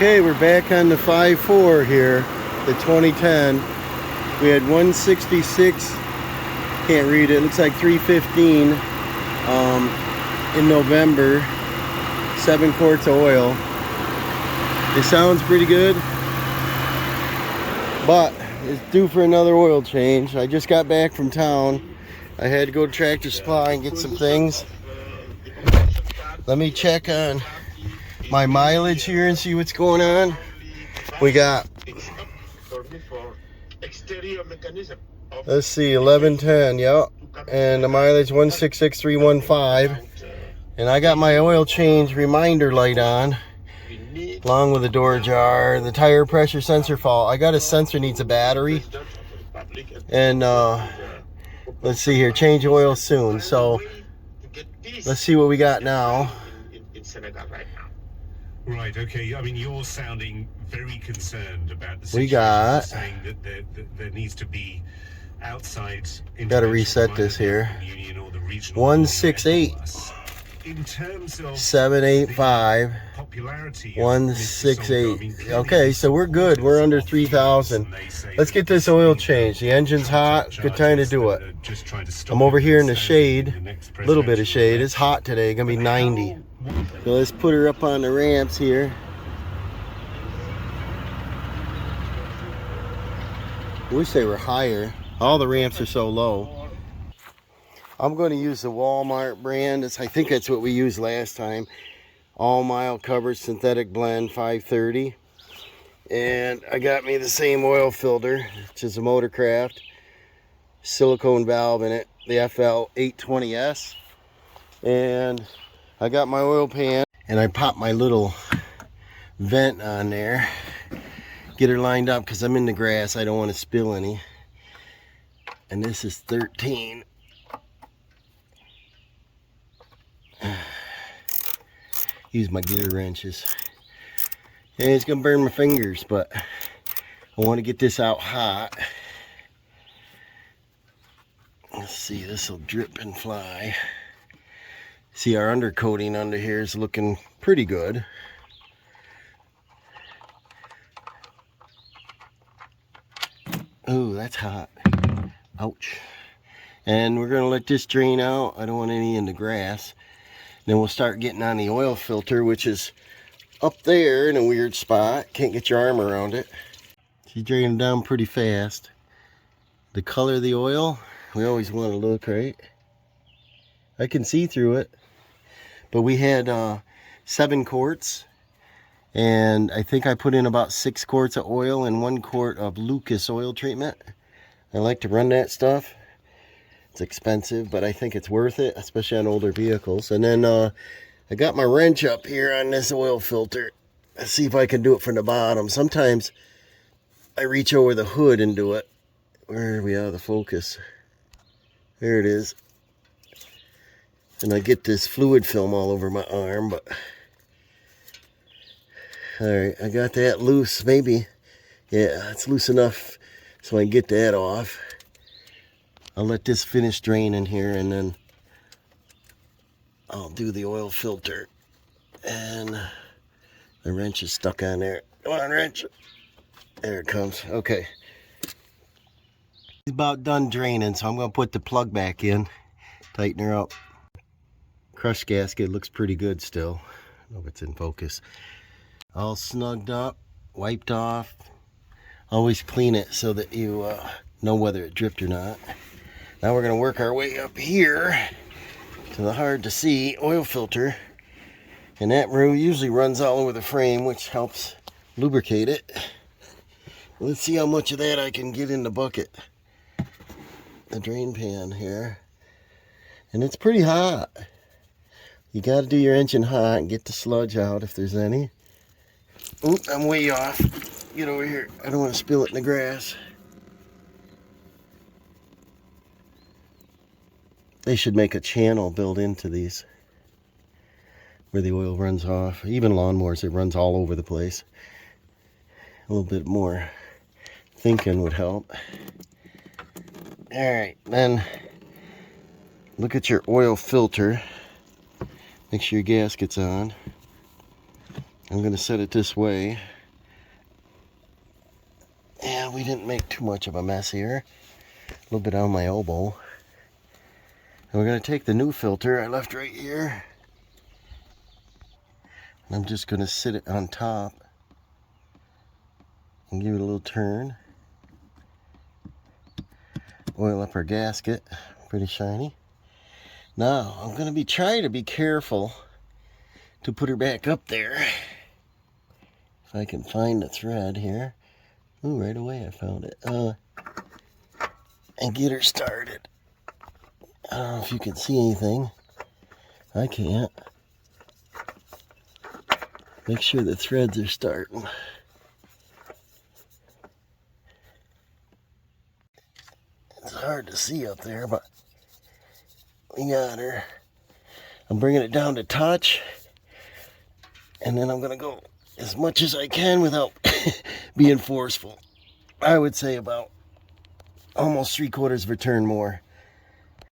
Okay, we're back on the 5.4 here, the 2010. We had 166, can't read it, looks like 315 in November, 7 quarts of oil. It sounds pretty good, but it's due for another oil change. I just got back from town. I had to go to Tractor Supply and get some things. Let me check on my mileage here and see what's going on. We got, let's see, 1110, yep, and the mileage 166,315. And I got my oil change reminder light on, along with the door jar, the tire pressure sensor fault. I got a sensor needs a battery, and let's see here, change oil soon. So let's see what we got now. Right, okay. I mean, you're sounding very concerned about the situation. We got, saying that there needs to be outside. Got to reset this here. 168. In terms of 785. popularity, 168. Okay, so we're good. We're under 3,000. Let's get this oil changed. The engine's hot. Good time to do it. I'm over here in the shade. A little bit of shade. It's hot today. Gonna be 90. So let's put her up on the ramps here. I wish they were higher. All the ramps are so low. I'm going to use the Walmart brand. I think that's what we used last time. All mile covered synthetic blend 530. And I got me the same oil filter, which is a Motorcraft. Silicone valve in it, the FL820S. And I got my oil pan, and I popped my little vent on there. Get her lined up because I'm in the grass. I don't want to spill any. And this is 13. Use my gear wrenches. And it's gonna burn my fingers, but I want to get this out hot. Let's see, this will drip and fly. See, our undercoating under here is looking pretty good. Oh, that's hot. Ouch. And we're gonna let this drain out. I don't want any in the grass. Then we'll start getting on the oil filter, which is up there in a weird spot. Can't get your arm around it. She's draining down pretty fast. The color of the oil, we always want to look, right? I can see through it. But we had 7 quarts. And I think I put in about 6 quarts of oil and 1 quart of Lucas oil treatment. I like to run that stuff. It's expensive, but I think it's worth it, especially on older vehicles. And then I got my wrench up here on this oil filter. Let's see if I can do it from the bottom. Sometimes I reach over the hood and do it. Where are we out of the focus? There it is. And I get this fluid film all over my arm, but alright, I got that loose, maybe. Yeah, it's loose enough so I can get that off. I'll let this finish draining here, and then I'll do the oil filter. And the wrench is stuck on there. Come on, wrench. There it comes. Okay. It's about done draining, so I'm going to put the plug back in. Tighten her up. Crush gasket looks pretty good still. I don't know if it's in focus. All snugged up, wiped off. Always clean it so that you know whether it dripped or not. Now we're going to work our way up here to the hard to see oil filter. And that usually runs all over the frame, which helps lubricate it. Let's see how much of that I can get in the bucket. The drain pan here. And it's pretty hot. You got to do your engine hot and get the sludge out if there's any. Oop, I'm way off. Get over here. I don't want to spill it in the grass. They should make a channel built into these where the oil runs off. Even lawnmowers, it runs all over the place. A little bit more thinking would help. Alright, then look at your oil filter. Make sure your gasket's on. I'm going to set it this way. Yeah, we didn't make too much of a mess here. A little bit on my elbow. And we're going to take the new filter I left right here. And I'm just going to sit it on top and give it a little turn. Oil up our gasket. Pretty shiny. Now, I'm going to be trying to be careful to put her back up there. If I can find the thread here. Ooh, right away I found it. And get her started. I don't know if you can see anything. I can't. Make sure the threads are starting. It's hard to see up there, but we got her. I'm bringing it down to touch. And then I'm going to go as much as I can without being forceful. I would say about almost 3/4 of a turn more.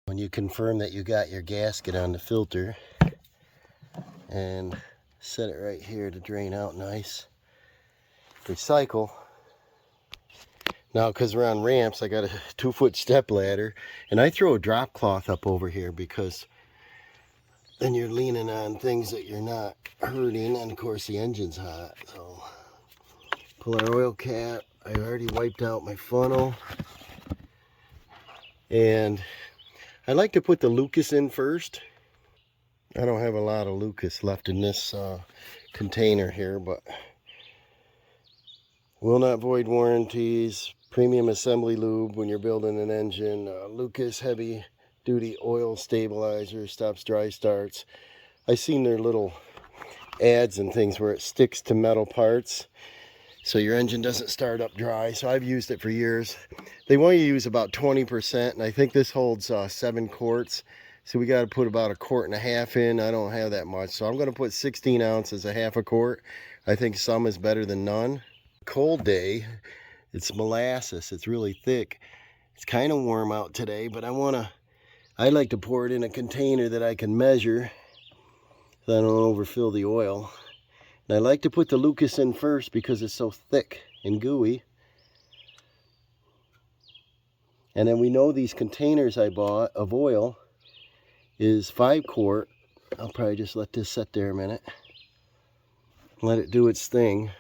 When you confirm that you got your gasket on the filter and set it right here to drain out nice. Recycle. Now, because we're on ramps, I got a 2-foot step ladder, and I throw a drop cloth up over here because then you're leaning on things that you're not hurting, and of course the engine's hot. So pull our oil cap. I already wiped out my funnel, and I like to put the Lucas in first. I don't have a lot of Lucas left in this container here, but will not void warranties, premium assembly lube when you're building an engine, Lucas heavy duty oil stabilizer, stops dry starts. I've seen their little ads and things where it sticks to metal parts so your engine doesn't start up dry. So I've used it for years. They want you to use about 20%, and I think this holds 7 quarts. So we got to put about 1.5 quarts in. I don't have that much, so I'm going to put 16 ounces, a 1/2 quart. I think some is better than none. Cold day, it's molasses. It's really thick. It's kind of warm out today, but I like to pour it in a container that I can measure so I don't overfill the oil. And I like to put the Lucas in first because it's so thick and gooey. And then we know these containers I bought of oil is 5 quart. I'll probably just let this sit there a minute. Let it do its thing.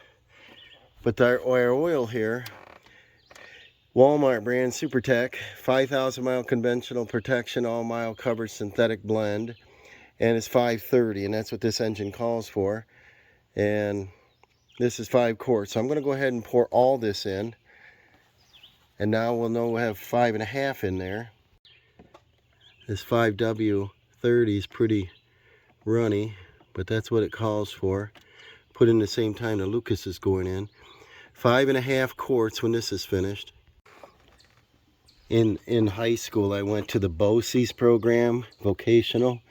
But our oil here, Walmart brand SuperTech, 5,000 mile conventional protection, all mile covered synthetic blend. And it's 530, and that's what this engine calls for. And this is 5 quarts. So I'm going to go ahead and pour all this in. And now we'll know we'll have 5.5 in there. This 5W30 is pretty runny, but that's what it calls for. Put in the same time the Lucas is going in. 5.5 quarts when this is finished. In high school, I went to the BOCES program, vocational.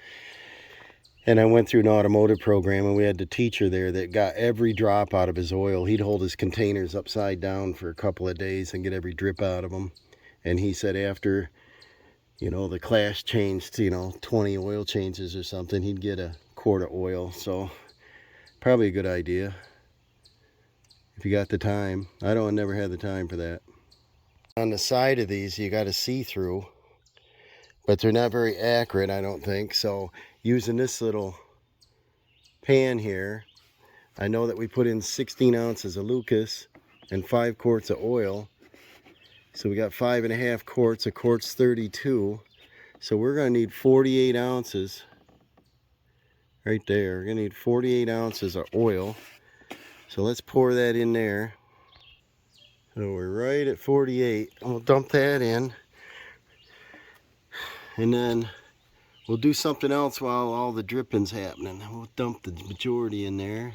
And I went through an automotive program, and we had the teacher there that got every drop out of his oil. He'd hold his containers upside down for a couple of days and get every drip out of them. And he said after, the class changed, 20 oil changes or something, he'd get 1 quart of oil. So probably a good idea if you got the time. I never had the time for that. On the side of these, you got to see through, but they're not very accurate, I don't think. So using this little pan here, I know that we put in 16 ounces of Lucas and 5 quarts of oil. So we got 5.5 quarts, a quart's 32. So we're going to need 48 ounces right there. We're going to need 48 ounces of oil. So let's pour that in there. So we're right at 48. We'll dump that in. And then we'll do something else while all the dripping's happening. We'll dump the majority in there.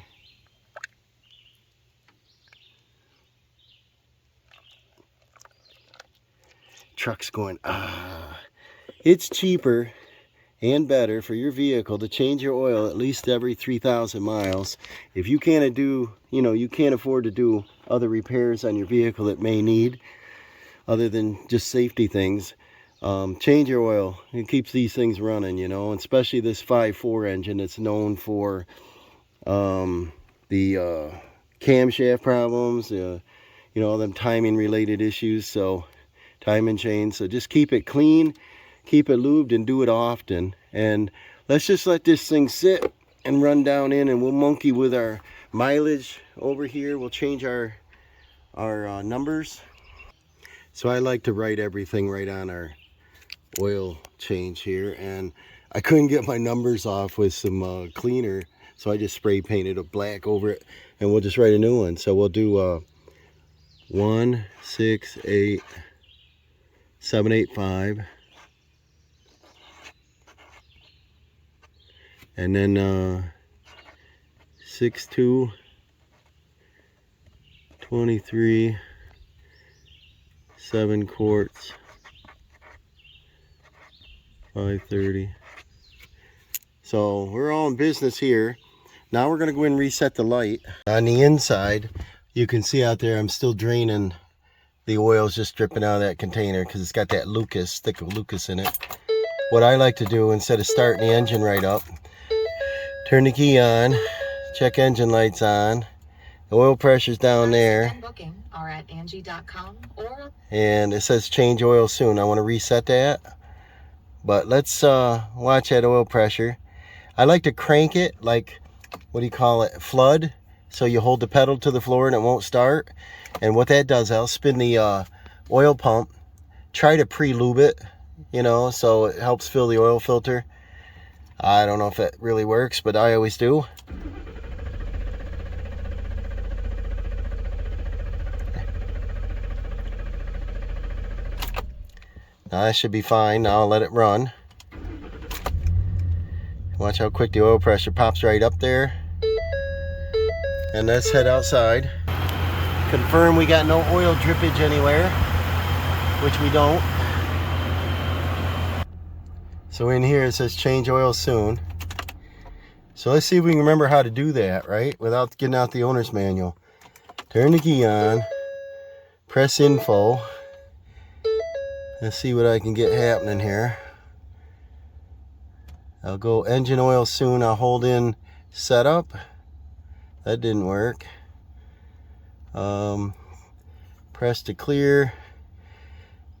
Truck's going, It's cheaper and better for your vehicle to change your oil at least every 3,000 miles. If you can't you can't afford to do other repairs on your vehicle that may need, other than just safety things, change your oil. It keeps these things running, and especially this 5.4 engine that's known for the the camshaft problems, you know, all them timing related issues. So timing chains. So just keep it clean, keep it lubed, and do it often. And let's just let this thing sit and run down in, and we'll monkey with our mileage over here. We'll change our numbers. So I like to write everything right on our oil change here, and I couldn't get my numbers off with some cleaner, so I just spray painted a black over it, and we'll just write a new one. So we'll do 168785, and then 6223, 7 quarts, 530. So we're all in business here. Now we're going to go in and reset the light. On the inside, you can see out there I'm still draining. The oil's just dripping out of that container because it's got that Lucas, thick of Lucas in it. What I like to do, instead of starting the engine right up, turn the key on, check engine lights on, the oil pressure's down there, and it says change oil soon. I want to reset that, but let's watch that oil pressure. I like to crank it like, what do you call it, flood, so you hold the pedal to the floor and it won't start. And what that does, I'll spin the oil pump, try to pre-lube it, you know, so it helps fill the oil filter. I don't know if it really works, but I always do. Now that should be fine. Now I'll let it run. Watch how quick the oil pressure pops right up there. And let's head outside. Confirm we got no oil drippage anywhere, which we don't. So in here it says change oil soon. So let's see if we can remember how to do that, right? Without getting out the owner's manual. Turn the key on, press info. Let's see what I can get happening here. I'll go engine oil soon. I'll hold in setup. That didn't work. Press to clear.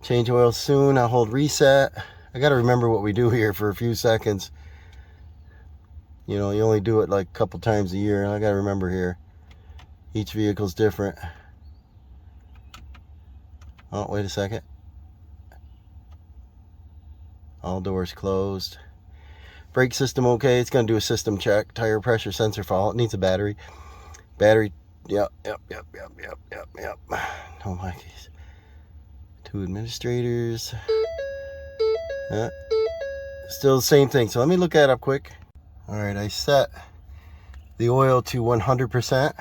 Change oil soon. I'll hold reset. I got to remember what we do here for a few seconds. You know, you only do it like a couple times a year. I got to remember here. Each vehicle's different. Oh, wait a second. All doors closed. Brake system okay. It's going to do a system check. Tire pressure sensor fault. It needs a battery. Battery. Yep. No monkeys. 2 administrators. Still the same thing. So let me look that up quick. All right, I set the oil to 100%.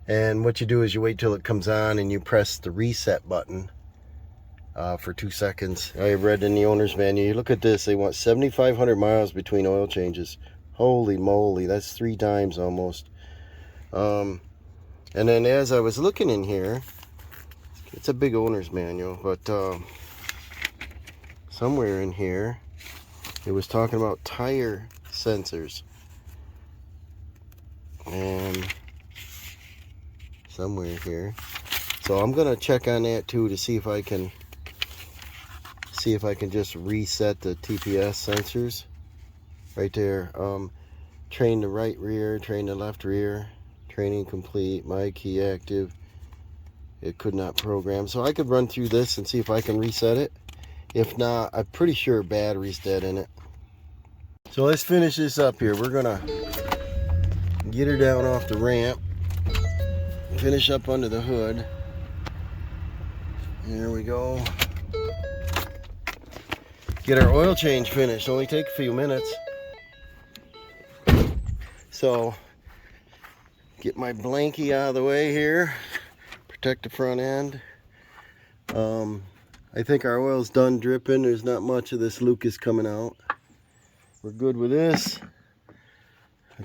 And what you do is you wait till it comes on and you press the reset button for 2 seconds. I read in the owner's manual. You look at this. They want 7,500 miles between oil changes. Holy moly, that's 3 times almost. And then as I was looking in here, it's a big owner's manual, but somewhere in here it was talking about tire sensors, and somewhere here, so I'm gonna check on that too to see if I can just reset the TPS sensors right there. Train the right rear, train the left rear, training complete, my key active. It could not program. So I could run through this and see if I can reset it. If not, I'm pretty sure battery's dead in it. So let's finish this up here. We're gonna get her down off the ramp, finish up under the hood. There we go. Get our oil change finished. Only take a few minutes. So get my blankie out of the way here. Protect the front end. I think our oil's done dripping. There's not much of this Lucas coming out. We're good with this.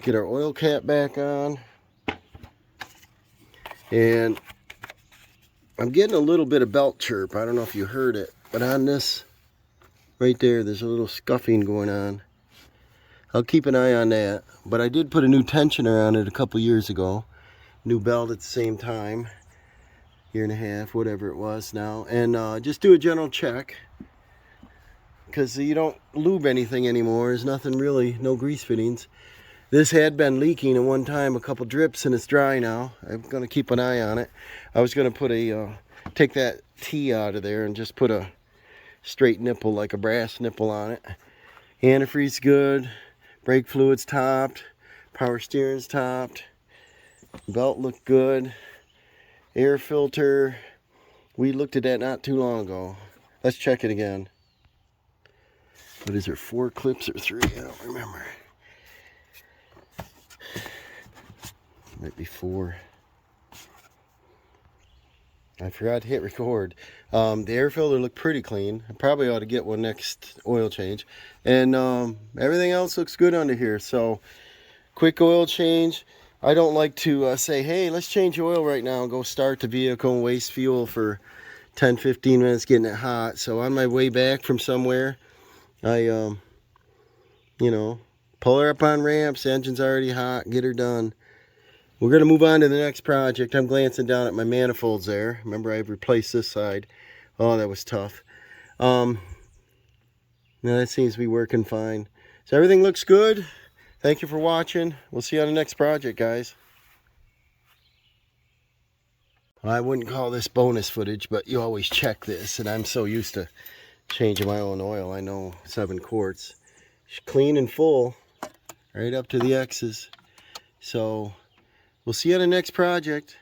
Get our oil cap back on. And I'm getting a little bit of belt chirp. I don't know if you heard it, but on this right there, there's a little scuffing going on. I'll keep an eye on that. But I did put a new tensioner on it a couple years ago. New belt at the same time. Year and a half, whatever it was now. And just do a general check. Because you don't lube anything anymore. There's nothing really, no grease fittings. This had been leaking at one time, a couple drips, and it's dry now. I'm going to keep an eye on it. I was going to put take that T out of there and just put a straight nipple, like a brass nipple on it. Antifreeze good. Brake fluid's topped. Power steering's topped. Belt looked good. Air filter. We looked at that not too long ago. Let's check it again. What is there, 4 clips or 3? I don't remember. Might be 4. I forgot to hit record. The air filter looked pretty clean. I probably ought to get one next oil change. And everything else looks good under here. So, quick oil change. I don't like to say, hey, let's change oil right now and go start the vehicle and waste fuel for 10-15 minutes getting it hot. So on my way back from somewhere, I, you know, pull her up on ramps, the engine's already hot, get her done. We're going to move on to the next project. I'm glancing down at my manifolds there. Remember, I've replaced this side. Oh, that was tough. Now that seems to be working fine. So everything looks good. Thank you for watching. We'll see you on the next project, guys. I wouldn't call this bonus footage, but you always check this, and I'm so used to changing my own oil. I know 7 quarts. It's clean and full, right up to the X's. So we'll see you on the next project.